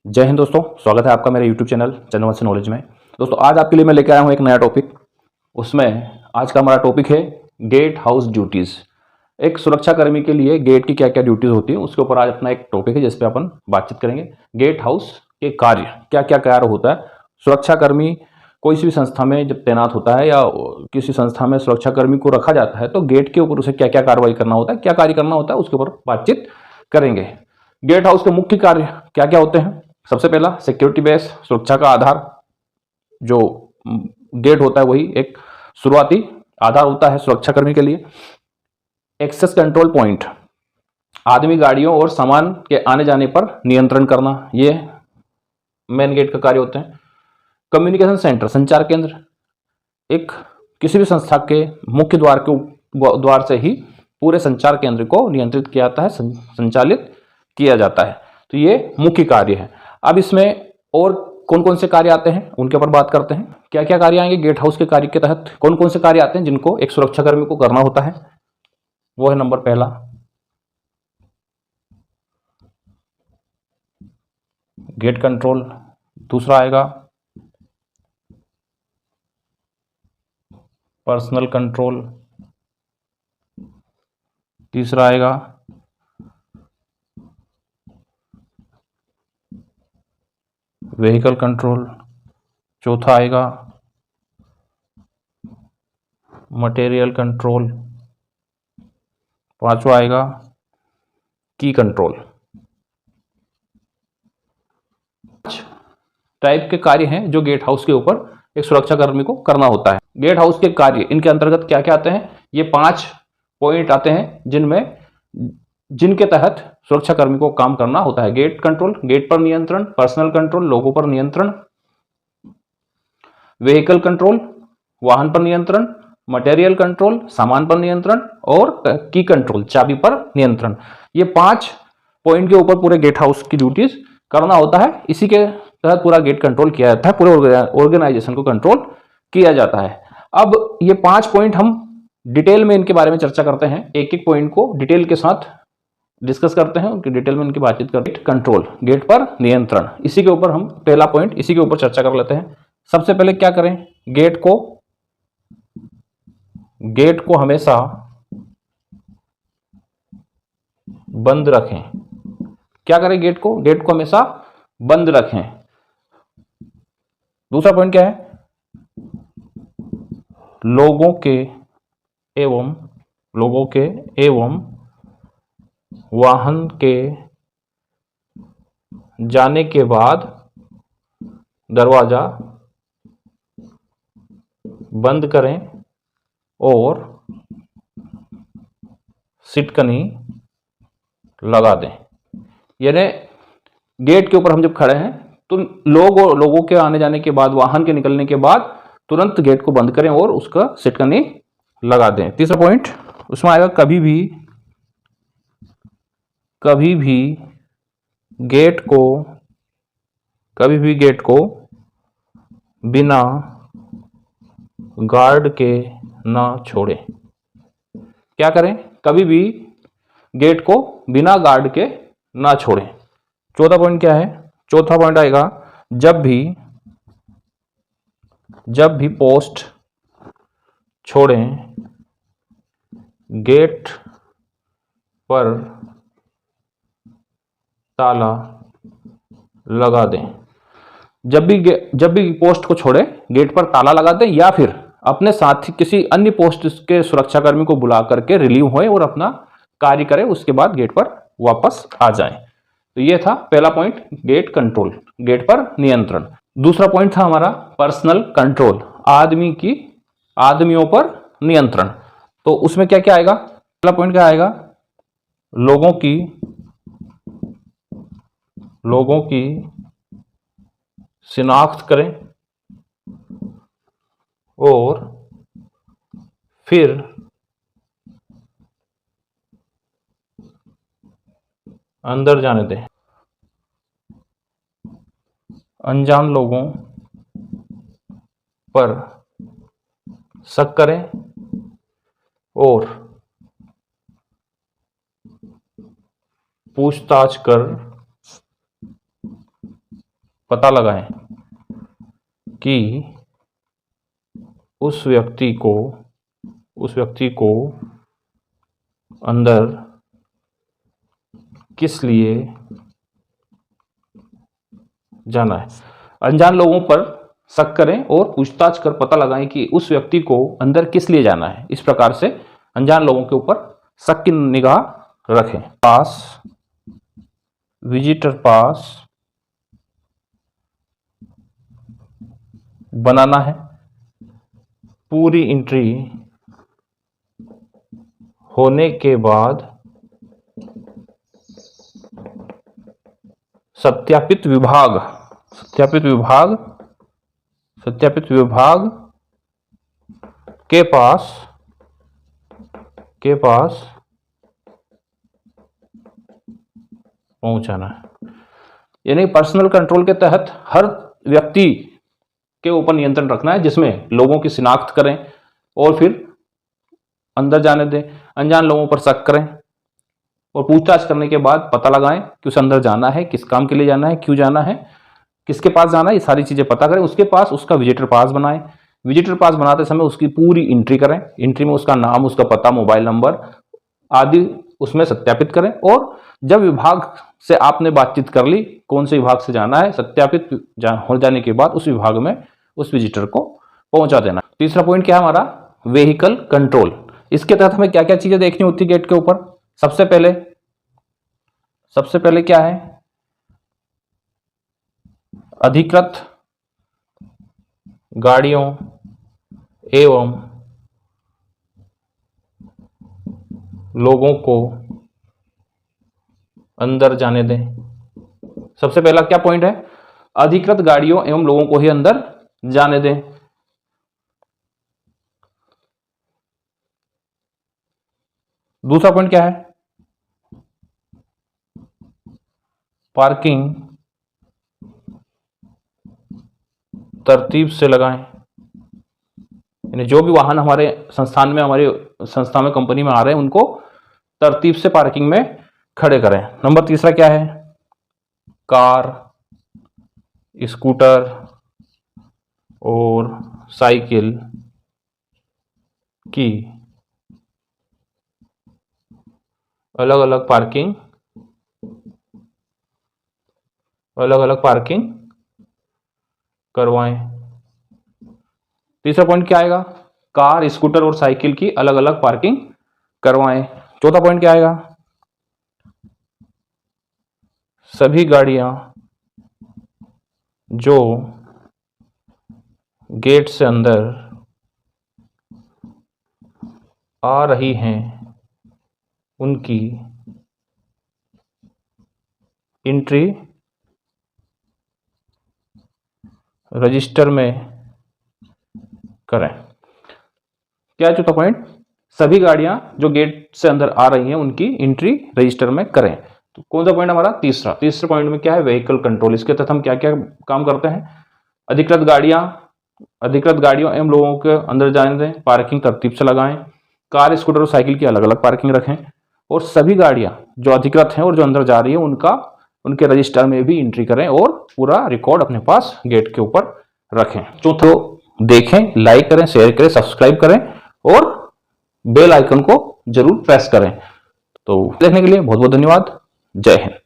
जय हिंद दोस्तों, स्वागत है आपका मेरे YouTube चैनल चंद्रवंशी नॉलेज में। दोस्तों आज आपके लिए मैं लेकर आया हूँ एक नया टॉपिक। उसमें आज का हमारा टॉपिक है गेट हाउस ड्यूटीज़। एक सुरक्षाकर्मी के लिए गेट की क्या क्या ड्यूटीज़ होती है उसके ऊपर आज अपना एक टॉपिक है जिस पे अपन बातचीत करेंगे। गेट हाउस के कार्य क्या क्या कार्य होता है। सुरक्षाकर्मी कोई सी भी संस्था में जब तैनात होता है या किसी संस्था में सुरक्षाकर्मी को रखा जाता है तो गेट के ऊपर उसे क्या क्या कार्रवाई करना होता है, क्या कार्य करना होता है, उसके ऊपर बातचीत करेंगे। गेट हाउस के मुख्य कार्य क्या क्या होते हैं। सबसे पहला सिक्योरिटी बेस, सुरक्षा का आधार। जो गेट होता है वही एक शुरुआती आधार होता है सुरक्षाकर्मी के लिए। एक्सेस कंट्रोल पॉइंट, आदमी, गाड़ियों और सामान के आने जाने पर नियंत्रण करना, ये मेन गेट का कार्य होते हैं। कम्युनिकेशन सेंटर, संचार केंद्र, एक किसी भी संस्था के मुख्य द्वार से ही पूरे संचार केंद्र को नियंत्रित किया जाता है, संचालित किया जाता है। तो ये मुख्य कार्य है। अब इसमें और कौन कौन से कार्य आते हैं उनके ऊपर बात करते हैं। क्या क्या कार्य आएंगे गेट हाउस के कार्य के तहत, कौन कौन से कार्य आते हैं जिनको एक सुरक्षाकर्मी को करना होता है। वो है नंबर पहला गेट कंट्रोल, दूसरा आएगा पर्सनल कंट्रोल, तीसरा आएगा व्हीकल कंट्रोल, चौथा आएगा मटेरियल कंट्रोल, पांचवा आएगा की कंट्रोल। टाइप के कार्य हैं जो गेट हाउस के ऊपर एक सुरक्षाकर्मी को करना होता है। गेट हाउस के कार्य इनके अंतर्गत क्या क्या आते हैं, ये 5 पॉइंट आते हैं जिनके तहत सुरक्षाकर्मी को काम करना होता है। गेट कंट्रोल, गेट पर नियंत्रण, पर्सनल कंट्रोल, लोगों पर नियंत्रण, व्हीकल कंट्रोल, वाहन पर नियंत्रण, मटेरियल कंट्रोल, सामान पर नियंत्रण, और की कंट्रोल, चाबी पर नियंत्रण। ये 5 पॉइंट के ऊपर पूरे गेट हाउस की ड्यूटीज करना होता है। इसी के तहत पूरा गेट कंट्रोल किया जाता है, पूरे ऑर्गेनाइजेशन को कंट्रोल किया जाता है। अब ये 5 पॉइंट हम डिटेल में इनके बारे में चर्चा करते हैं, एक एक पॉइंट को डिटेल के साथ डिस्कस करते हैं, उनकी डिटेल में इनकी बातचीत करते हैं। कंट्रोल, गेट पर नियंत्रण, इसी के ऊपर हम पहला पॉइंट इसी के ऊपर चर्चा कर लेते हैं। सबसे पहले क्या करें, गेट को हमेशा बंद रखें। क्या करें, गेट को हमेशा बंद रखें। दूसरा पॉइंट क्या है, लोगों के एवं वाहन के जाने के बाद दरवाजा बंद करें और सिटकनी लगा दें। यानी गेट के ऊपर हम जब खड़े हैं तो लोगों के आने जाने के बाद, वाहन के निकलने के बाद तुरंत गेट को बंद करें और उसका सिटकनी लगा दें। तीसरा पॉइंट उसमें आएगा, कभी भी गेट को बिना गार्ड के ना छोड़ें। क्या करें, कभी भी गेट को बिना गार्ड के ना छोड़ें। चौथा पॉइंट क्या है, चौथा पॉइंट आएगा, जब भी पोस्ट छोड़ें गेट पर ताला लगा दें। जब भी पोस्ट को छोड़े गेट पर ताला लगा दें, या फिर अपने साथी किसी अन्य पोस्ट के सुरक्षाकर्मी को बुला करके रिलीव होए और अपना कार्य करें, उसके बाद गेट पर वापस आ जाएं। तो ये था पहला पॉइंट, गेट कंट्रोल, गेट पर नियंत्रण। दूसरा पॉइंट था हमारा पर्सनल कंट्रोल, आदमियों पर नियंत्रण। तो उसमें क्या क्या आएगा, पहला पॉइंट क्या आएगा, लोगों की शिनाख्त करें और फिर अंदर जाने दें। अनजान लोगों पर शक करें और पूछताछ कर पता लगाएं कि उस व्यक्ति को अंदर किस लिए जाना है। अनजान लोगों पर शक करें और पूछताछ कर पता लगाएं कि उस व्यक्ति को अंदर किस लिए जाना है। इस प्रकार से अनजान लोगों के ऊपर शक की निगाह रखें। विजिटर पास बनाना है। पूरी एंट्री होने के बाद सत्यापित विभाग के पास पहुंचाना है। यानी पर्सनल कंट्रोल के तहत हर व्यक्ति के ऊपर नियंत्रण रखना है, जिसमें लोगों की शिनाख्त करें और फिर अंदर जाने दें। अनजान लोगों पर शक करें और पूछताछ करने के बाद पता लगाएं कि उसे अंदर जाना है, किस काम के लिए जाना है, क्यों जाना है, किसके पास जाना है, ये सारी चीजें पता करें। उसके पास उसका विजिटर पास बनाएं। विजिटर पास बनाते समय उसकी पूरी एंट्री करें। एंट्री में उसका नाम, उसका पता, मोबाइल नंबर आदि उसमें सत्यापित करें। और जब विभाग से आपने बातचीत कर ली, कौन से विभाग से जाना है, सत्यापित हो जाने के बाद उस विभाग में उस विजिटर को पहुंचा देना। तीसरा पॉइंट क्या है हमारा, व्हीकल कंट्रोल। इसके तहत हमें क्या क्या चीजें देखनी होती है गेट के ऊपर। सबसे पहले क्या है, अधिकृत गाड़ियों एवं लोगों को अंदर जाने दें। सबसे पहला क्या पॉइंट है, अधिकृत गाड़ियों एवं लोगों को ही अंदर जाने दें। दूसरा पॉइंट क्या है, पार्किंग तरतीब से लगाएं। यानी जो भी वाहन हमारे संस्थान में कंपनी में आ रहे हैं, उनको तरतीब से पार्किंग में खड़े करें। नंबर तीसरा क्या है, कार, स्कूटर और साइकिल की अलग अलग पार्किंग करवाएं। तीसरा पॉइंट क्या आएगा, कार, स्कूटर और साइकिल की अलग अलग पार्किंग करवाएं। चौथा पॉइंट क्या आएगा, सभी गाड़ियां जो गेट से अंदर आ रही हैं, उनकी एंट्री रजिस्टर में करें। क्या है चौथा पॉइंट, सभी गाड़ियां जो गेट से अंदर आ रही हैं, उनकी एंट्री रजिस्टर में करें। तो कौन सा पॉइंट हमारा, तीसरे पॉइंट में क्या है, व्हीकल कंट्रोल। इसके तहत हम क्या क्या काम करते हैं, अधिकृत गाड़ियों एवं लोगों के अंदर जाने दें, पार्किंग तरतीब से लगाएं, कार, स्कूटर और साइकिल की अलग अलग पार्किंग रखें, और सभी गाड़ियां जो अधिकृत हैं और जो अंदर जा रही है उनके रजिस्टर में भी एंट्री करें और पूरा रिकॉर्ड अपने पास गेट के ऊपर रखें। चौथा, देखें, लाइक करें, शेयर करें, सब्सक्राइब करें और बेल आइकन को जरूर प्रेस करें। तो देखने के लिए बहुत बहुत धन्यवाद। जय हिंद।